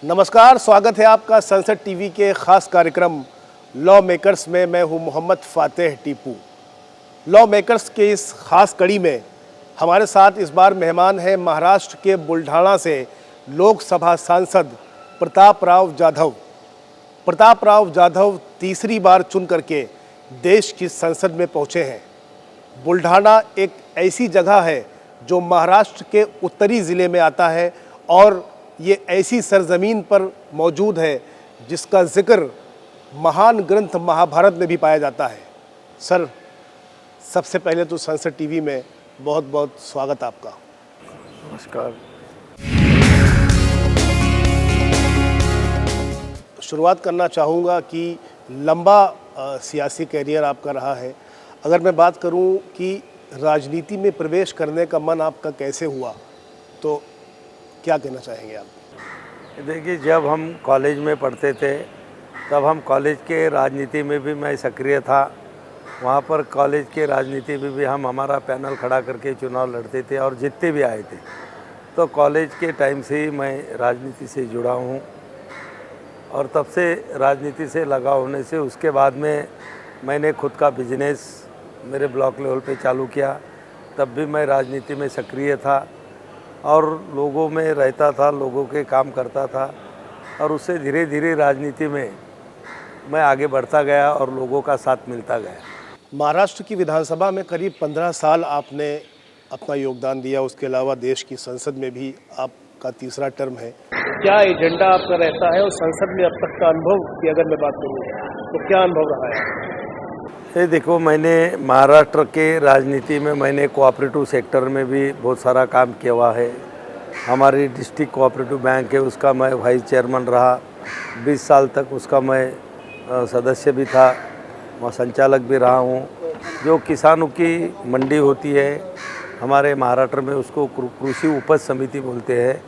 नमस्कार, स्वागत है आपका संसद टीवी के ख़ास कार्यक्रम लॉ मेकर्स में। मैं हूं मोहम्मद फातेह टीपू। लॉ मेकर्स के इस ख़ास कड़ी में हमारे साथ इस बार मेहमान हैं महाराष्ट्र के बुल्ढाना से लोकसभा सांसद प्रताप राव जाधव। प्रताप राव जाधव तीसरी बार चुन करके देश की संसद में पहुंचे हैं। बुल्ढाना एक ऐसी जगह है जो महाराष्ट्र के उत्तरी ज़िले में आता है और ये ऐसी सरजमीन पर मौजूद है जिसका जिक्र महान ग्रंथ महाभारत में भी पाया जाता है। सर, सबसे पहले तो संसद टीवी में बहुत बहुत स्वागत आपका। नमस्कार। शुरुआत करना चाहूँगा कि लंबा सियासी कैरियर आपका रहा है। अगर मैं बात करूँ कि राजनीति में प्रवेश करने का मन आपका कैसे हुआ, तो क्या कहना चाहेंगे आप? देखिए, जब हम कॉलेज में पढ़ते थे तब हम कॉलेज के राजनीति में भी मैं सक्रिय था। वहाँ पर कॉलेज के राजनीति में भी हम हमारा पैनल खड़ा करके चुनाव लड़ते थे और जीतते भी आए थे। तो कॉलेज के टाइम से ही मैं राजनीति से जुड़ा हूँ और तब से राजनीति से लगाव होने से उसके बाद में मैंने खुद का बिजनेस मेरे ब्लॉक लेवल पे चालू किया। तब भी मैं राजनीति में सक्रिय था और लोगों में रहता था, लोगों के काम करता था और उससे धीरे धीरे राजनीति में मैं आगे बढ़ता गया और लोगों का साथ मिलता गया। महाराष्ट्र की विधानसभा में करीब 15 साल आपने अपना योगदान दिया। उसके अलावा देश की संसद में भी आपका तीसरा टर्म है। क्या एजेंडा आपका रहता है और संसद में अब तक का अनुभव की अगर मैं बात करूँ तो क्या अनुभव रहा है? ये देखो, मैंने महाराष्ट्र के राजनीति में मैंने कोऑपरेटिव सेक्टर में भी बहुत सारा काम किया हुआ है। हमारी डिस्ट्रिक्ट कोऑपरेटिव बैंक है, उसका मैं वाइस चेयरमैन रहा। 20 साल तक उसका मैं सदस्य भी था, वहाँ संचालक भी रहा हूँ। जो किसानों की मंडी होती है हमारे महाराष्ट्र में, उसको कृषि उपज समिति बोलते हैं,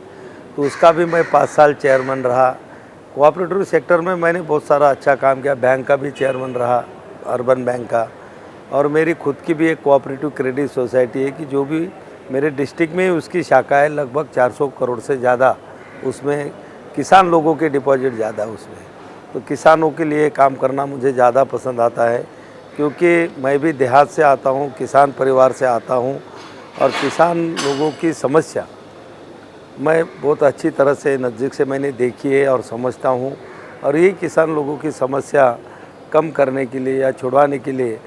तो उसका भी मैं 5 साल चेयरमैन रहा। कोऑपरेटिव सेक्टर में मैंने बहुत सारा अच्छा काम किया। बैंक का भी चेयरमैन रहा, अर्बन बैंक का। और मेरी खुद की भी एक कोऑपरेटिव क्रेडिट सोसाइटी है कि जो भी मेरे डिस्ट्रिक्ट में उसकी शाखा है, लगभग 400 करोड़ से ज़्यादा उसमें किसान लोगों के डिपॉजिट ज़्यादा उसमें। तो किसानों के लिए काम करना मुझे ज़्यादा पसंद आता है क्योंकि मैं भी देहात से आता हूँ, किसान परिवार से आता हूँ और किसान लोगों की समस्या मैं बहुत अच्छी तरह से नज़दीक से मैंने देखी है और समझता हूँ। और यही किसान लोगों की समस्या कम करने के लिए या छुड़वाने के लिए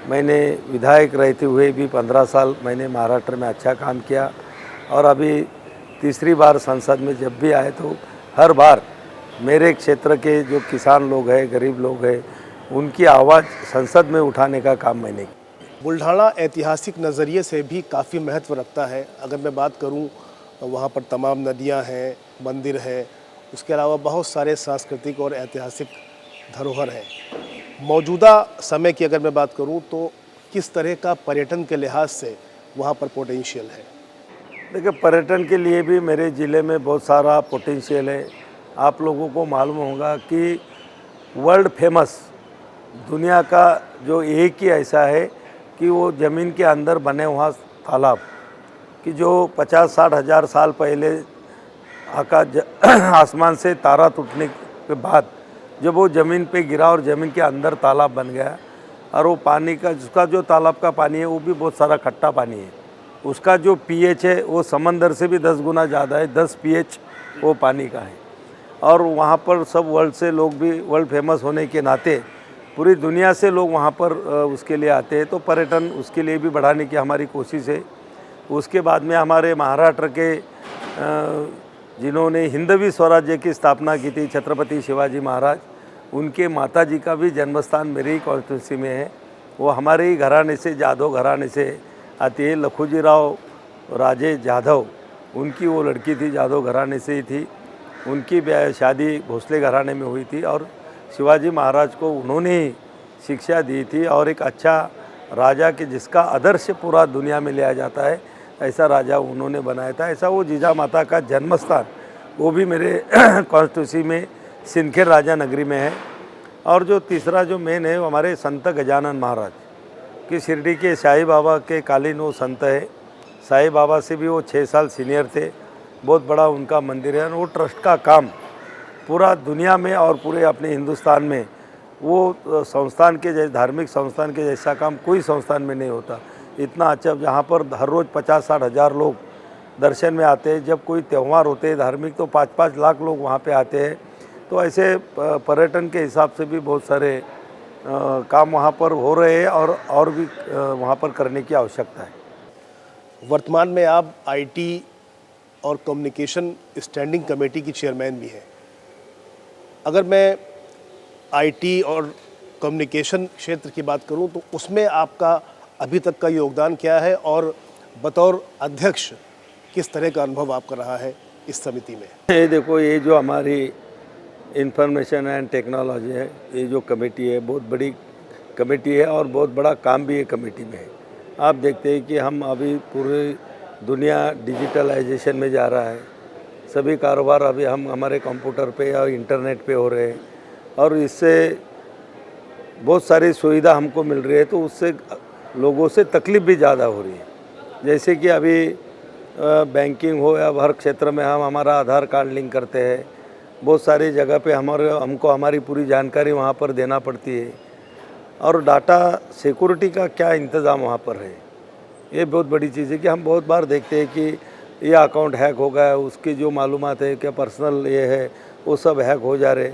मैंने विधायक रहते हुए भी 15 साल मैंने महाराष्ट्र में अच्छा काम किया। और अभी तीसरी बार संसद में जब भी आए तो हर बार मेरे क्षेत्र के जो किसान लोग हैं, गरीब लोग हैं, उनकी आवाज़ संसद में उठाने का काम मैंने किया। बुल्ढाना ऐतिहासिक नज़रिए से भी काफ़ी महत्व रखता है। अगर मैं बात करूं तो वहाँ पर तमाम नदियाँ हैं, मंदिर है, उसके अलावा बहुत सारे सांस्कृतिक और ऐतिहासिक धरोहर हैं। मौजूदा समय की अगर मैं बात करूं तो किस तरह का पर्यटन के लिहाज से वहाँ पर पोटेंशियल है? देखिए, पर्यटन के लिए भी मेरे ज़िले में बहुत सारा पोटेंशियल है। आप लोगों को मालूम होगा कि वर्ल्ड फेमस दुनिया का जो एक ही ऐसा है कि वो ज़मीन के अंदर बने हुआ तालाब, कि जो 50-60 हज़ार साल पहले आसमान से तारा टूटने के बाद जब वो ज़मीन पे गिरा और ज़मीन के अंदर तालाब बन गया और वो पानी का, जिसका जो तालाब का पानी है वो भी बहुत सारा खट्टा पानी है। उसका जो पीएच है वो समंदर से भी 10 गुना ज़्यादा है, 10 पीएच वो पानी का है। और वहाँ पर सब वर्ल्ड से लोग भी, वर्ल्ड फेमस होने के नाते पूरी दुनिया से लोग वहाँ पर उसके लिए आते हैं। तो पर्यटन उसके लिए भी बढ़ाने की हमारी कोशिश है। उसके बाद में हमारे महाराष्ट्र के जिन्होंने हिंदवी स्वराज्य की स्थापना की थी, छत्रपति शिवाजी महाराज, उनके माताजी का भी जन्मस्थान मेरे ही कॉन्स्टिट्यूंसी में है। वो हमारे ही घराने से, जाधव घराने से आती है। लखूजीराव राजे जाधव, उनकी वो लड़की थी, जाधव घराने से ही थी। उनकी शादी भोसले घराने में हुई थी और शिवाजी महाराज को उन्होंने ही शिक्षा दी थी। और एक अच्छा राजा के जिसका आदर्श पूरा दुनिया में लिया जाता है, ऐसा राजा उन्होंने बनाया था। ऐसा वो जीजा माता का जन्म स्थान वो भी मेरे कॉन्स्टिट्यूंसी में सिंदखेड़ राजा नगरी में है। और जो तीसरा जो मेन है वो हमारे संत गजानन महाराज कि शिरडी के साईं बाबा के कालीन वो संत है। साईं बाबा से भी वो 6 साल सीनियर थे। बहुत बड़ा उनका मंदिर है और वो ट्रस्ट का काम पूरा दुनिया में और पूरे अपने हिंदुस्तान में वो संस्थान के जैसे धार्मिक संस्थान के जैसा काम कोई संस्थान में नहीं होता। इतना अच्छा जहाँ पर हर रोज़ 50-60 हज़ार लोग दर्शन में आते हैं। जब कोई त्यौहार होते हैं धार्मिक तो 5-5 लाख लोग वहाँ पे आते हैं। तो ऐसे पर्यटन के हिसाब से भी बहुत सारे काम वहाँ पर हो रहे हैं और भी वहाँ पर करने की आवश्यकता है। वर्तमान में आप आईटी और कम्युनिकेशन स्टैंडिंग कमेटी की चेयरमैन भी हैं। अगर मैं आईटी और कम्युनिकेशन क्षेत्र की बात करूं तो उसमें आपका अभी तक का योगदान क्या है और बतौर अध्यक्ष किस तरह का अनुभव आपका रहा है इस समिति में? ये देखो, ये जो हमारी इंफॉर्मेशन एंड टेक्नोलॉजी है, ये जो कमेटी है बहुत बड़ी कमेटी है और बहुत बड़ा काम भी ये कमेटी में है। आप देखते हैं कि हम अभी पूरी दुनिया डिजिटलाइजेशन में जा रहा है। सभी कारोबार अभी हम हमारे कंप्यूटर पे या इंटरनेट पे हो रहे हैं और इससे बहुत सारी सुविधा हमको मिल रही है, तो उससे लोगों से तकलीफ़ भी ज़्यादा हो रही है। जैसे कि अभी बैंकिंग हो या हर क्षेत्र में हम हमारा आधार कार्ड लिंक करते हैं। बहुत सारी जगह पे हमको हमारी पूरी जानकारी वहाँ पर देना पड़ती है और डाटा सिक्योरिटी का क्या इंतज़ाम वहाँ पर है, ये बहुत बड़ी चीज़ है कि हम बहुत बार देखते हैं कि ये अकाउंट हैक हो गया, उसकी जो मालूमात है क्या पर्सनल ये है वो सब हैक हो जा रहे।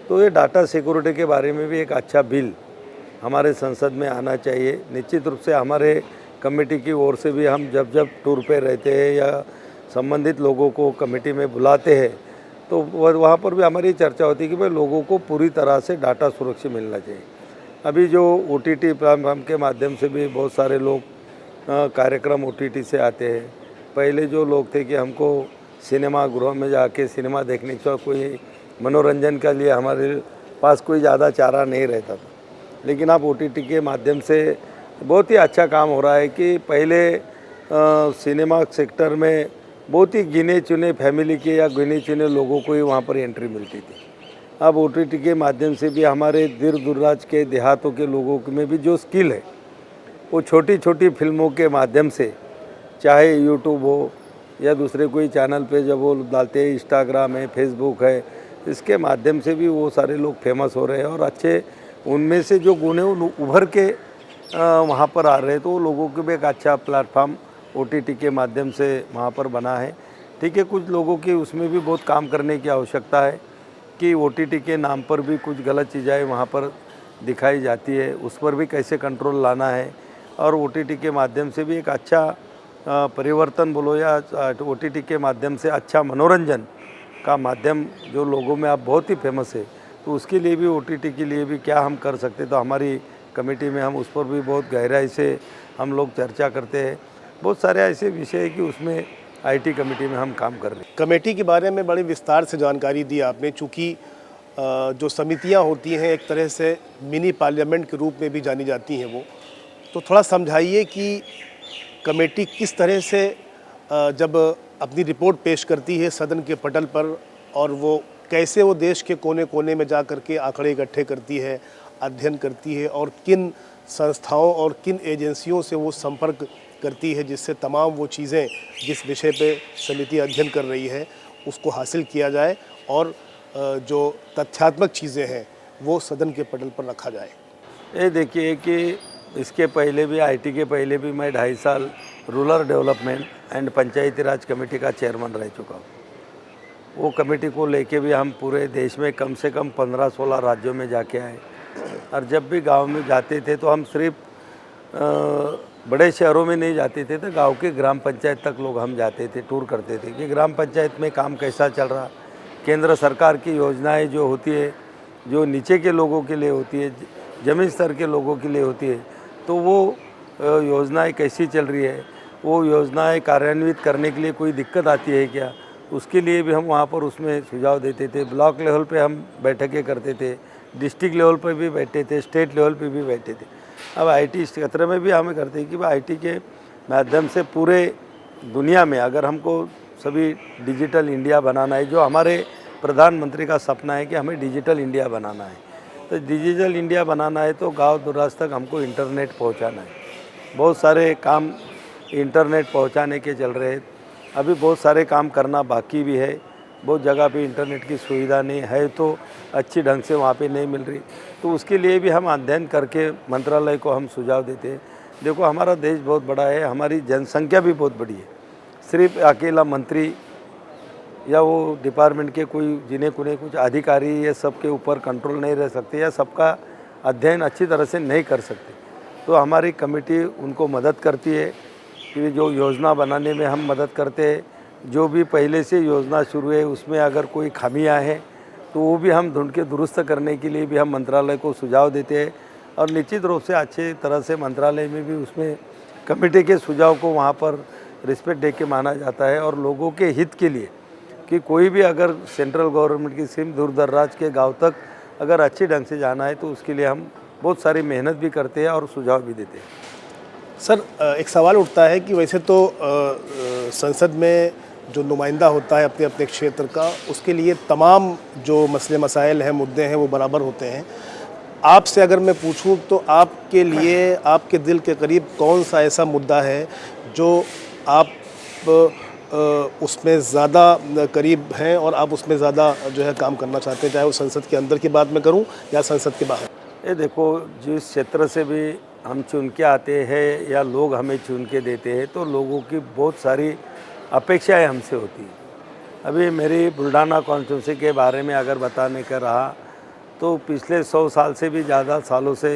तो ये डाटा सिक्योरिटी के बारे में भी एक अच्छा बिल हमारे संसद में आना चाहिए। निश्चित रूप से हमारे कमेटी की ओर से भी हम जब जब टूर पे रहते हैं या संबंधित लोगों को कमेटी में बुलाते हैं तो वहाँ पर भी हमारी चर्चा होती है कि भाई लोगों को पूरी तरह से डाटा सुरक्षित मिलना चाहिए। अभी जो OTT प्लेटफॉर्म के माध्यम से भी बहुत सारे लोग कार्यक्रम OTT से आते हैं। पहले जो लोग थे कि हमको सिनेमा गृह में जाके सिनेमा देखने का कोई मनोरंजन के लिए हमारे पास कोई ज़्यादा चारा नहीं रहता था, लेकिन अब OTT के माध्यम से बहुत ही अच्छा काम हो रहा है कि पहले सिनेमा सेक्टर में बहुत ही गिने चुने फैमिली के या गिने चुने लोगों को ही वहाँ पर एंट्री मिलती थी। अब OTT के माध्यम से भी हमारे दूर दराज के देहातों के लोगों में भी जो स्किल है वो छोटी छोटी फिल्मों के माध्यम से, चाहे यूट्यूब हो या दूसरे कोई चैनल पे जब वो डालते हैं, इंस्टाग्राम है, फेसबुक है, इसके माध्यम से भी वो सारे लोग फेमस हो रहे हैं और अच्छे उनमें से जो गुण है वो उभर के वहाँ पर आ रहे हैं। तो वो लोगों के भी एक अच्छा प्लेटफॉर्म OTT के माध्यम से वहाँ पर बना है। ठीक है, कुछ लोगों की उसमें भी बहुत काम करने की आवश्यकता है कि OTT के नाम पर भी कुछ गलत चीज़ें वहाँ पर दिखाई जाती है, उस पर भी कैसे कंट्रोल लाना है और OTT के माध्यम से भी एक अच्छा परिवर्तन बोलो या OTT के माध्यम से अच्छा मनोरंजन का माध्यम जो लोगों में आप बहुत ही फेमस है, तो उसके लिए भी OTT के लिए भी क्या हम कर सकते, तो हमारी कमेटी में हम उस पर भी बहुत गहराई से हम लोग चर्चा करते हैं। बहुत सारे ऐसे विषय है कि उसमें IT कमेटी में हम काम कर रहे हैं। कमेटी के बारे में बड़े विस्तार से जानकारी दी आपने। चूँकि जो समितियां होती हैं एक तरह से मिनी पार्लियामेंट के रूप में भी जानी जाती हैं, वो तो थोड़ा समझाइए कि कमेटी किस तरह से जब अपनी रिपोर्ट पेश करती है सदन के पटल पर और वो कैसे वो देश के कोने कोने में जा कर के आंकड़े इकट्ठे करती है, अध्ययन करती है और किन संस्थाओं और किन एजेंसियों से वो संपर्क करती है जिससे तमाम वो चीज़ें जिस विषय पे समिति अध्ययन कर रही है उसको हासिल किया जाए और जो तथ्यात्मक चीज़ें हैं वो सदन के पटल पर रखा जाए। ये देखिए कि इसके पहले भी IT के पहले भी मैं 2.5 साल rural development and Panchayati Raj committee का चेयरमैन रह चुका हूँ। वो कमेटी को लेके भी हम पूरे देश में कम से कम 15-16 राज्यों में जाके आए और जब भी गांव में जाते थे तो हम सिर्फ बड़े शहरों में नहीं जाते थे, तो गांव के ग्राम पंचायत तक लोग हम जाते थे, टूर करते थे कि ग्राम पंचायत में काम कैसा चल रहा, केंद्र सरकार की योजनाएं जो होती है जो नीचे के लोगों के लिए होती है, ज़मीन स्तर के लोगों के लिए होती है, तो वो योजनाएं कैसी चल रही है, वो योजनाएं कार्यान्वित करने के लिए कोई दिक्कत आती है क्या, उसके लिए भी हम वहाँ पर उसमें सुझाव देते थे। ब्लॉक लेवल पे हम बैठकें करते थे, डिस्ट्रिक्ट लेवल पर भी बैठे थे, स्टेट लेवल पे भी बैठे थे। अब IT क्षेत्र में भी हमें करते हैं कि भाई IT के माध्यम से पूरे दुनिया में अगर हमको सभी डिजिटल इंडिया बनाना है, जो हमारे प्रधानमंत्री का सपना है कि हमें डिजिटल इंडिया बनाना है, तो डिजिटल इंडिया बनाना है तो गांव दूराज तक हमको इंटरनेट पहुंचाना है। बहुत सारे काम इंटरनेट पहुंचाने के चल रहे हैं, अभी बहुत सारे काम करना बाकी भी है। बहुत जगह पे इंटरनेट की सुविधा नहीं है, तो अच्छी ढंग से वहाँ पे नहीं मिल रही। तो उसके लिए भी हम अध्ययन करके मंत्रालय को हम सुझाव देते हैं। देखो, हमारा देश बहुत बड़ा है, हमारी जनसंख्या भी बहुत बड़ी है। सिर्फ अकेला मंत्री या वो डिपार्टमेंट के कोई जिन्हें कुछ अधिकारी ये सब के ऊपर कंट्रोल नहीं रह सकते या सबका अध्ययन अच्छी तरह से नहीं कर सकते। तो हमारी कमेटी उनको मदद करती है कि जो योजना बनाने में हम मदद करते हैं। जो भी पहले से योजना शुरू है उसमें अगर कोई खामियां हैं तो वो भी हम ढूंढ के दुरुस्त करने के लिए भी हम मंत्रालय को सुझाव देते हैं। और निश्चित रूप से अच्छे तरह से मंत्रालय में भी उसमें कमेटी के सुझाव को वहाँ पर रिस्पेक्ट दे के माना जाता है। और लोगों के हित के लिए कि कोई भी अगर सेंट्रल गवर्नमेंट की स्कीम दूर दराज के गांव तक अगर अच्छी ढंग से जाना है तो उसके लिए हम बहुत सारी मेहनत भी करते हैं और सुझाव भी देते हैं। सर, एक सवाल उठता है कि वैसे तो संसद में जो नुमाइंदा होता है अपने अपने क्षेत्र का, उसके लिए तमाम जो मसले मसाइल हैं, मुद्दे हैं, वो बराबर होते हैं। आपसे अगर मैं पूछूं तो आपके लिए, आपके दिल के करीब कौन सा ऐसा मुद्दा है जो आप उसमें ज़्यादा करीब हैं और आप उसमें ज़्यादा जो है काम करना चाहते हैं, चाहे वो संसद के अंदर की बात मैं करूं या संसद के बाहर? ये देखो, जिस क्षेत्र से भी हम चुन के आते हैं या लोग हमें चुन के देते हैं तो लोगों की बहुत सारी अपेक्षाएं हमसे होती हैं। अभी मेरी बुल्ढाना कॉन्स्टिट्यूंसी के बारे में अगर बताने का रहा तो पिछले 100 साल से भी ज़्यादा सालों से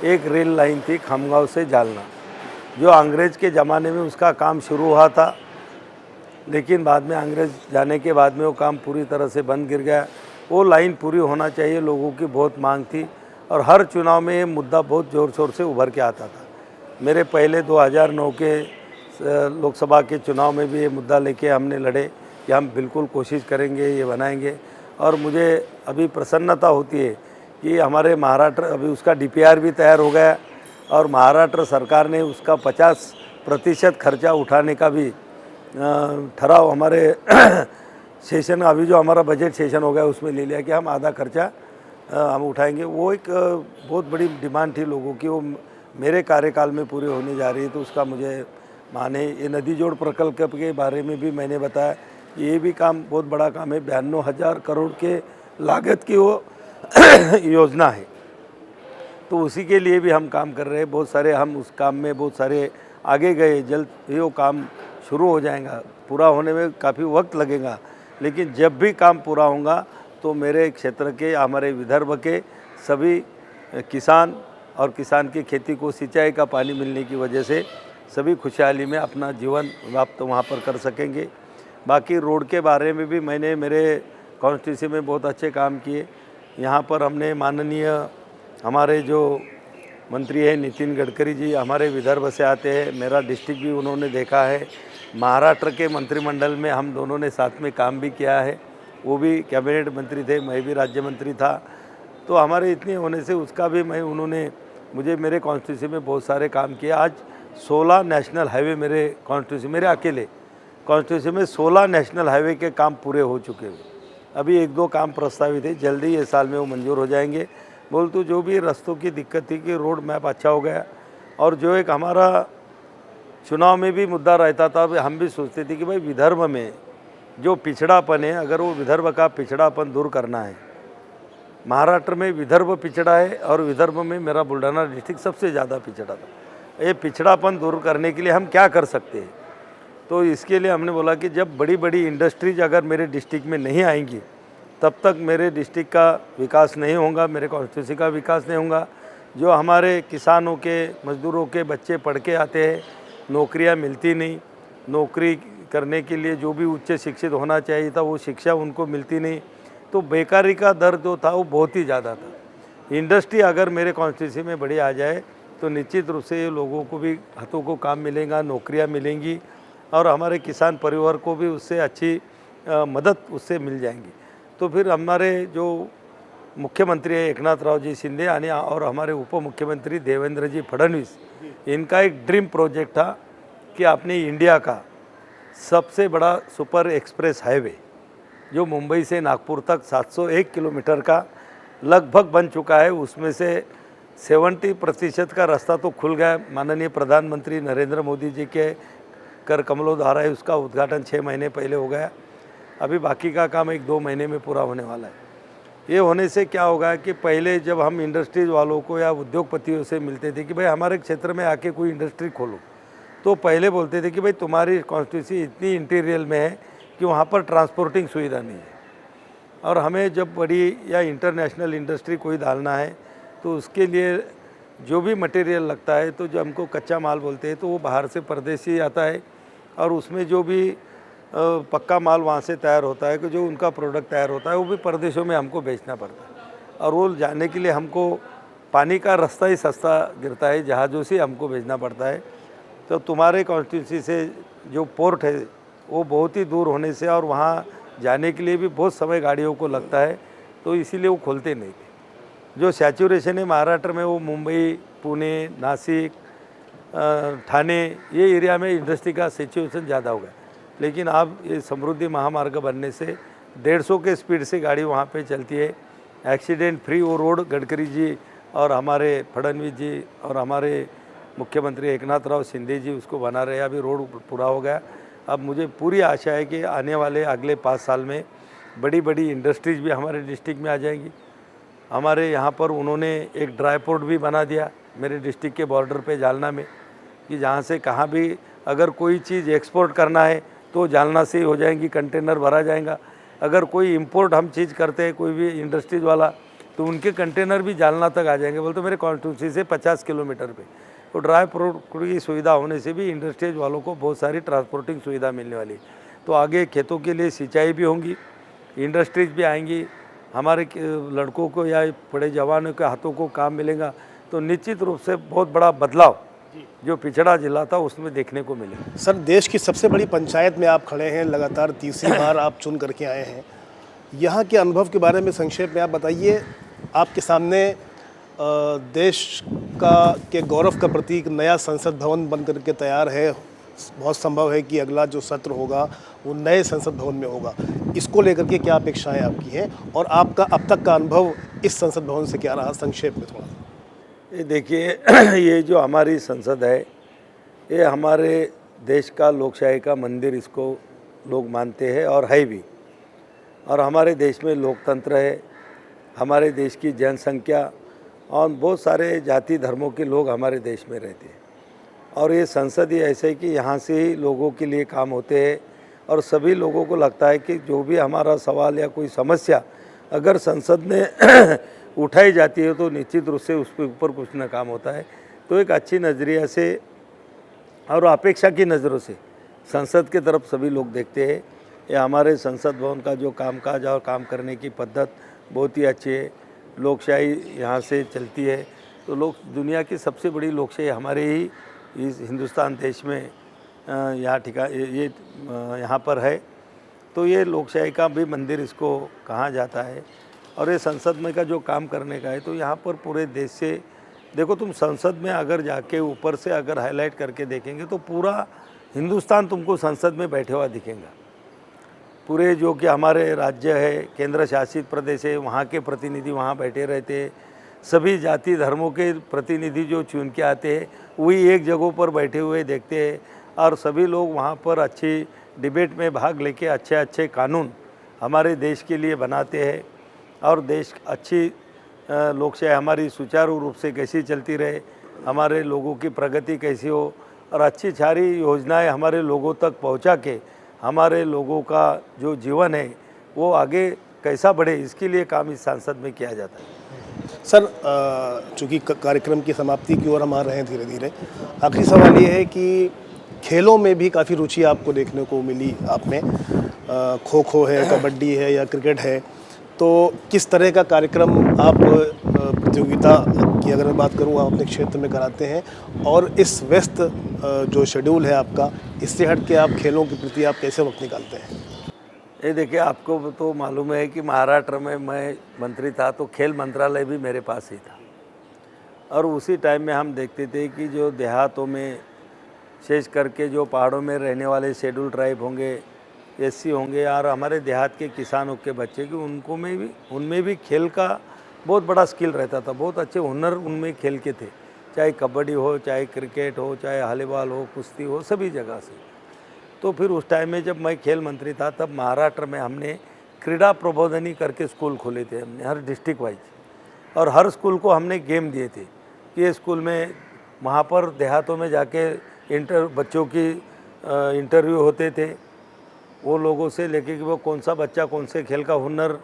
एक रेल लाइन थी खमगांव से जालना, जो अंग्रेज़ के ज़माने में उसका काम शुरू हुआ था, लेकिन बाद में अंग्रेज़ जाने के बाद में वो काम पूरी तरह से बंद गिर गया। वो लाइन पूरी होना चाहिए, लोगों की बहुत मांग थी और हर चुनाव में ये मुद्दा बहुत ज़ोर शोर से उभर के आता था। मेरे पहले 2009 के लोकसभा के चुनाव में भी ये मुद्दा लेके हमने लड़े कि हम बिल्कुल कोशिश करेंगे, ये बनाएंगे। और मुझे अभी प्रसन्नता होती है कि हमारे महाराष्ट्र अभी उसका DPR भी तैयार हो गया और महाराष्ट्र सरकार ने उसका 50% खर्चा उठाने का भी ठराव हमारे सेशन, अभी जो हमारा बजट सेशन हो गया उसमें ले लिया कि हम आधा खर्चा हम उठाएंगे। वो एक बहुत बड़ी डिमांड थी लोगों की, वो मेरे कार्यकाल में पूरी होने जा रही है। तो उसका मुझे माने ये नदी जोड़ प्रकल्प के बारे में भी मैंने बताया कि ये भी काम बहुत बड़ा काम है, 92,000 करोड़ के लागत की वो योजना है। तो उसी के लिए भी हम काम कर रहे हैं। बहुत सारे हम उस काम में बहुत सारे आगे गए, जल्द ही वो काम शुरू हो जाएगा। पूरा होने में काफ़ी वक्त लगेगा, लेकिन जब भी काम पूरा होगा तो मेरे क्षेत्र के, हमारे विदर्भ के सभी किसान और किसान की खेती को सिंचाई का पानी मिलने की वजह से सभी खुशहाली में अपना जीवन व्याप्त वहाँ पर कर सकेंगे। बाकी रोड के बारे में भी मैंने मेरे कॉन्स्टिट्यूंसी में बहुत अच्छे काम किए। यहाँ पर हमने माननीय हमारे जो मंत्री हैं नितिन गडकरी जी हमारे विदर्भ से आते हैं, मेरा डिस्ट्रिक्ट भी उन्होंने देखा है। महाराष्ट्र के मंत्रिमंडल में हम दोनों ने साथ में काम भी किया है, वो भी कैबिनेट मंत्री थे, मैं भी राज्य मंत्री था। तो हमारे इतने होने से उसका भी उन्होंने मुझे मेरे कॉन्स्टिट्यूंसी में बहुत सारे काम किए। आज 16 नेशनल हाईवे मेरे कॉन्स्टिट्यूंसी, मेरे अकेले कॉन्स्टिट्यूंसी में 16 नेशनल हाईवे के काम पूरे हो चुके हैं। अभी 1-2 काम प्रस्तावित है, जल्दी ये साल में वो मंजूर हो जाएंगे। बोल तो जो भी रास्तों की दिक्कत थी कि रोड मैप अच्छा हो गया। और जो एक हमारा चुनाव में भी मुद्दा रहता था, हम भी सोचते थे कि भाई विदर्भ में जो पिछड़ापन है, अगर वो विदर्भ का पिछड़ापन दूर करना है। महाराष्ट्र में विदर्भ पिछड़ा है और विदर्भ में मेरा बुल्ढाना डिस्ट्रिक्ट सबसे ज़्यादा पिछड़ा था। ये पिछड़ापन दूर करने के लिए हम क्या कर सकते हैं? तो इसके लिए हमने बोला कि जब बड़ी बड़ी इंडस्ट्रीज अगर मेरे डिस्ट्रिक्ट में नहीं आएंगी तब तक मेरे डिस्ट्रिक्ट का विकास नहीं होगा, मेरे कॉन्स्टिट्यूंसी का विकास नहीं होगा। जो हमारे किसानों के, मजदूरों के बच्चे पढ़ के आते हैं, नौकरियां मिलती नहीं, नौकरी करने के लिए जो भी उच्च शिक्षित होना चाहिए था वो शिक्षा उनको मिलती नहीं, तो बेकारी का दर जो था वो बहुत ही ज़्यादा था। इंडस्ट्री अगर मेरे कॉन्स्टिट्यूंसी में बड़ी आ जाए तो निश्चित रूप से लोगों को भी हाथों को काम मिलेगा, नौकरियां मिलेंगी और हमारे किसान परिवार को भी उससे अच्छी मदद उससे मिल जाएंगी। तो फिर हमारे जो मुख्यमंत्री है एकनाथ राव जी शिंदे और हमारे उप मुख्यमंत्री देवेंद्र जी फडणवीस, इनका एक ड्रीम प्रोजेक्ट था कि अपने इंडिया का सबसे बड़ा सुपर एक्सप्रेस हाईवे जो मुंबई से नागपुर तक 701 किलोमीटर का लगभग बन चुका है, उसमें से 70% का रास्ता तो खुल गया। माननीय प्रधानमंत्री नरेंद्र मोदी जी के कर कमलों द्वारा उसका उद्घाटन 6 महीने पहले हो गया। अभी बाकी का काम 1-2 महीने में पूरा होने वाला है। ये होने से क्या होगा कि पहले जब हम इंडस्ट्रीज वालों को या उद्योगपतियों से मिलते थे कि भाई हमारे क्षेत्र में आके कोई इंडस्ट्री खोलो, तो पहले बोलते थे कि भाई तुम्हारी कॉन्स्टिट्यूंसी इतनी इंटीरियर में है कि वहाँ पर ट्रांसपोर्टिंग सुविधा नहीं है, और हमें जब बड़ी या इंटरनेशनल इंडस्ट्री कोई डालना है तो उसके लिए जो भी मटेरियल लगता है, तो जो हमको कच्चा माल बोलते हैं, तो वो बाहर से परदेसी आता है, और उसमें जो भी पक्का माल वहाँ से तैयार होता है कि जो उनका प्रोडक्ट तैयार होता है वो भी परदेशों में हमको बेचना पड़ता है, और वो जाने के लिए हमको पानी का रास्ता ही सस्ता गिरता है, जहाज़ों से हमको भेजना पड़ता है। तो तुम्हारे कॉन्स्टिट्यूंसी से जो पोर्ट है वो बहुत ही दूर होने से, और वहाँ जाने के लिए भी बहुत समय गाड़ियों को लगता है, तो इसीलिए वो खोलते नहीं थे। जो सैचुरेशन है महाराष्ट्र में, वो मुंबई, पुणे, नासिक, ठाणे ये एरिया में इंडस्ट्री का सिचुएशन ज़्यादा हो गया। लेकिन अब ये समृद्धि महामार्ग बनने से 150 के स्पीड से गाड़ी वहाँ पे चलती है, एक्सीडेंट फ्री वो रोड गडकरी जी और हमारे फडणवीस जी और हमारे मुख्यमंत्री एकनाथ राव शिंदे जी उसको बना रहे हैं। अभी रोड पूरा हो गया। अब मुझे पूरी आशा है कि आने वाले अगले 5 साल में बड़ी बड़ी इंडस्ट्रीज़ भी हमारे डिस्ट्रिक्ट में आ जाएंगी। हमारे यहाँ पर उन्होंने एक ड्राई पोर्ट भी बना दिया मेरे डिस्ट्रिक्ट के बॉर्डर पे जालना में, कि जहाँ से कहाँ भी अगर कोई चीज़ एक्सपोर्ट करना है तो जालना से ही हो जाएंगी, कंटेनर भरा जाएगा। अगर कोई इंपोर्ट हम चीज़ करते हैं कोई भी इंडस्ट्रीज वाला, तो उनके कंटेनर भी जालना तक आ जाएंगे। बोलते मेरे कॉन्स्टिट्यूंसी से 50 किलोमीटर पे। तो ड्राई पोर्ट की सुविधा होने से भी इंडस्ट्रीज वालों को बहुत सारी ट्रांसपोर्टिंग सुविधा मिलने वाली है। तो आगे खेतों के लिए सिंचाई भी होंगी, इंडस्ट्रीज भी आएंगी, हमारे लड़कों को या बड़े जवानों के हाथों को काम मिलेगा। तो निश्चित रूप से बहुत बड़ा बदलाव जो पिछड़ा जिला था उसमें देखने को मिले। सर, देश की सबसे बड़ी पंचायत में आप खड़े हैं, लगातार तीसरी बार आप चुन करके आए हैं। यहाँ के अनुभव के बारे में संक्षेप में आप बताइए। आपके सामने देश के गौरव का प्रतीक नया संसद भवन बन करके तैयार है। बहुत संभव है कि अगला जो सत्र होगा वो नए संसद भवन में होगा। इसको लेकर के क्या अपेक्षाएं आपकी हैं, और आपका अब तक का अनुभव इस संसद भवन से क्या रहा, संक्षेप में थोड़ा? ये देखिए, ये जो हमारी संसद है ये हमारे देश का लोकशाही का मंदिर इसको लोग मानते हैं और है भी। और हमारे देश में लोकतंत्र है, हमारे देश की जनसंख्या और बहुत सारे जाति धर्मों के लोग हमारे देश में रहते हैं। और ये संसद ही ऐसे है कि यहाँ से ही लोगों के लिए काम होते हैं, और सभी लोगों को लगता है कि जो भी हमारा सवाल या कोई समस्या अगर संसद में उठाई जाती है तो निश्चित रूप से उसके ऊपर कुछ न काम होता है। तो एक अच्छी नज़रिया से और अपेक्षा की नज़रों से संसद के तरफ सभी लोग देखते हैं। ये हमारे संसद भवन का जो कामकाज और काम करने की पद्धत बहुत ही अच्छी है। लोकशाही यहाँ से चलती है, तो लोग दुनिया की सबसे बड़ी लोकशाही हमारे ही इस हिंदुस्तान देश में यहाँ यहाँ पर है। तो ये लोकशाही का भी मंदिर इसको कहा जाता है। और ये संसद में का जो काम करने का है, तो यहाँ पर पूरे देश से देखो, तुम संसद में अगर जाके ऊपर से अगर हाईलाइट करके देखेंगे तो पूरा हिंदुस्तान तुमको संसद में बैठे हुआ दिखेगा। पूरे जो कि हमारे राज्य है, केंद्र शासित प्रदेश है, वहाँ के प्रतिनिधि वहाँ बैठे रहते हैं। सभी जाति धर्मों के प्रतिनिधि जो चुन के आते हैं वही एक जगहों पर बैठे हुए देखते हैं, और सभी लोग वहाँ पर अच्छी डिबेट में भाग लेके अच्छे अच्छे कानून हमारे देश के लिए बनाते हैं। और देश अच्छी लोकशाही हमारी सुचारू रूप से कैसी चलती रहे, हमारे लोगों की प्रगति कैसी हो, और अच्छी सारी योजनाएं हमारे लोगों तक पहुंचा के हमारे लोगों का जो जीवन है वो आगे कैसा बढ़े, इसके लिए काम इस सांसद में किया जाता है। सर, चूँकि कार्यक्रम की समाप्ति की ओर हम आ रहे हैं धीरे धीरे, आखिरी सवाल ये है कि खेलों में भी काफ़ी रुचि आपको देखने को मिली। आप में खो खो है, कबड्डी है या क्रिकेट है, तो किस तरह का कार्यक्रम आप प्रतियोगिता की अगर मैं बात करूँ आप अपने क्षेत्र में कराते हैं, और इस व्यस्त जो शेड्यूल है आपका, इससे हट के आप खेलों के प्रति आप कैसे वक्त निकालते हैं? ये देखिए, आपको तो मालूम है कि महाराष्ट्र में मैं मंत्री था तो खेल मंत्रालय भी मेरे पास ही था, और उसी टाइम में हम देखते थे कि जो देहातों में शेष करके जो पहाड़ों में रहने वाले शेड्यूल ट्राइब होंगे, एससी होंगे, और हमारे देहात के किसानों के बच्चे कि उनमें भी खेल का बहुत बड़ा स्किल रहता था, बहुत अच्छे हुनर उनमें खेल के थे, चाहे कबड्डी हो, चाहे क्रिकेट हो, चाहे वॉलीबॉल हो, कुश्ती हो, सभी जगह से। तो फिर उस टाइम में जब मैं खेल मंत्री था तब महाराष्ट्र में हमने क्रीड़ा प्रबोधिनी करके स्कूल खोले थे हमने हर डिस्ट्रिक्ट वाइज, और हर स्कूल को हमने गेम दिए थे कि ये स्कूल में वहाँ पर देहातों में जाके बच्चों की इंटरव्यू होते थे वो लोगों से लेके कि वो कौन सा बच्चा कौन से खेल का हुनर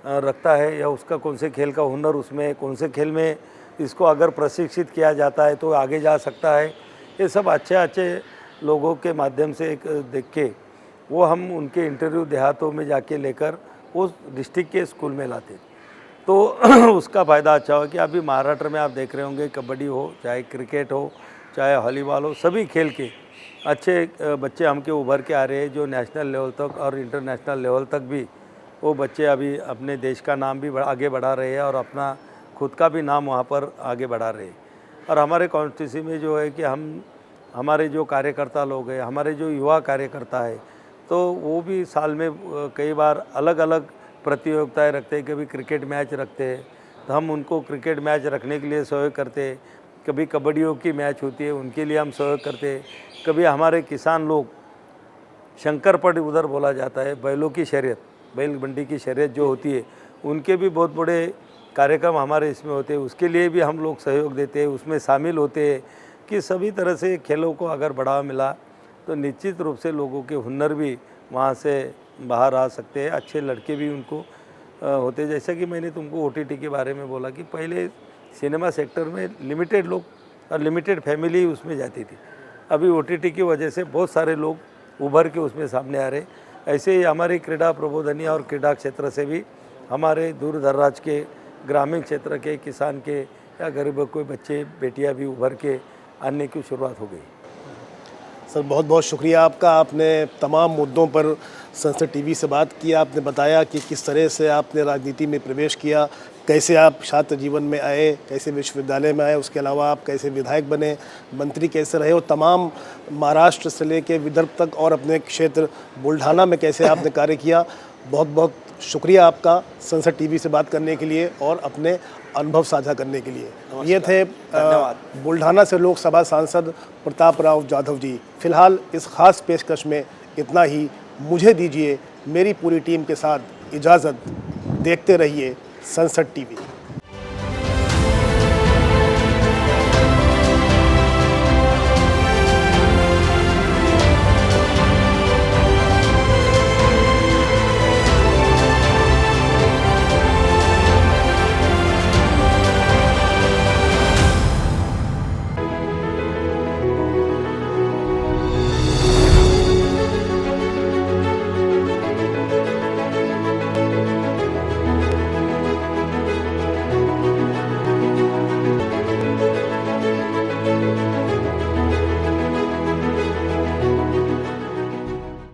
रखता है या उसका कौन से खेल का हुनर उसमें कौन से खेल में इसको अगर प्रशिक्षित किया जाता है तो आगे जा सकता है। ये सब अच्छे अच्छे लोगों के माध्यम से एक देख के वो हम उनके इंटरव्यू देहातों में जाके लेकर उस डिस्ट्रिक्ट के स्कूल में लाते। तो उसका फ़ायदा अच्छा हो कि अभी महाराष्ट्र में आप देख रहे होंगे कबड्डी हो चाहे क्रिकेट हो चाहे वॉलीबॉल हो, सभी खेल के अच्छे बच्चे हमके उभर के आ रहे हैं जो नेशनल लेवल तक और इंटरनेशनल लेवल तक भी वो बच्चे अभी अपने देश का नाम भी आगे बढ़ा रहे हैं और अपना खुद का भी नाम वहाँ पर आगे बढ़ा रहे हैं। और हमारे कॉन्स्टिट्यूंसी में जो है कि हमारे जो कार्यकर्ता लोग हैं, हमारे जो युवा कार्यकर्ता है, तो वो भी साल में कई बार अलग अलग प्रतियोगिताएं रखते हैं। कभी क्रिकेट मैच रखते हैं तो हम उनको क्रिकेट मैच रखने के लिए सहयोग करते हैं। कभी कबड्डियों की मैच होती है उनके लिए हम सहयोग करते हैं। कभी हमारे किसान लोग शंकरपट उधर बोला जाता है, बैलों की शर्यत, बैल मंडी की शर्यत जो होती है, उनके भी बहुत बड़े कार्यक्रम हमारे इसमें होते हैं, उसके लिए भी हम लोग सहयोग देते हैं, उसमें शामिल होते हैं कि सभी तरह से खेलों को अगर बढ़ावा मिला तो निश्चित रूप से लोगों के हुनर भी वहाँ से बाहर आ सकते हैं। अच्छे लड़के भी उनको होते, जैसा कि मैंने तुमको OTT के बारे में बोला कि पहले सिनेमा सेक्टर में लिमिटेड लोग और लिमिटेड फैमिली उसमें जाती थी। अभी OTT की वजह से बहुत सारे लोग उभर के उसमें सामने आ रहे। ऐसे ही हमारी क्रीड़ा प्रबोधनी और क्रीड़ा क्षेत्र से भी हमारे दूर दराज के ग्रामीण क्षेत्र के किसान के या गरीबों के बच्चे बेटियां भी उभर के आने की शुरुआत हो गई। सर बहुत बहुत शुक्रिया आपका। आपने तमाम मुद्दों पर संसद टीवी से बात की। आपने बताया कि किस तरह से आपने राजनीति में प्रवेश किया, कैसे आप छात्र जीवन में आए, कैसे विश्वविद्यालय में आए, उसके अलावा आप कैसे विधायक बने, मंत्री कैसे रहे और तमाम महाराष्ट्र से लेके विदर्भ तक और अपने क्षेत्र बुल्ढाना में कैसे आपने कार्य किया। बहुत बहुत शुक्रिया आपका संसद टीवी से बात करने के लिए और अपने अनुभव साझा करने के लिए। ये थे बुल्ढाना से लोकसभा सांसद प्रताप राव जाधव जी। फिलहाल इस खास पेशकश में इतना ही। मुझे दीजिए मेरी पूरी टीम के साथ इजाज़त। देखते रहिए संसद टीवी।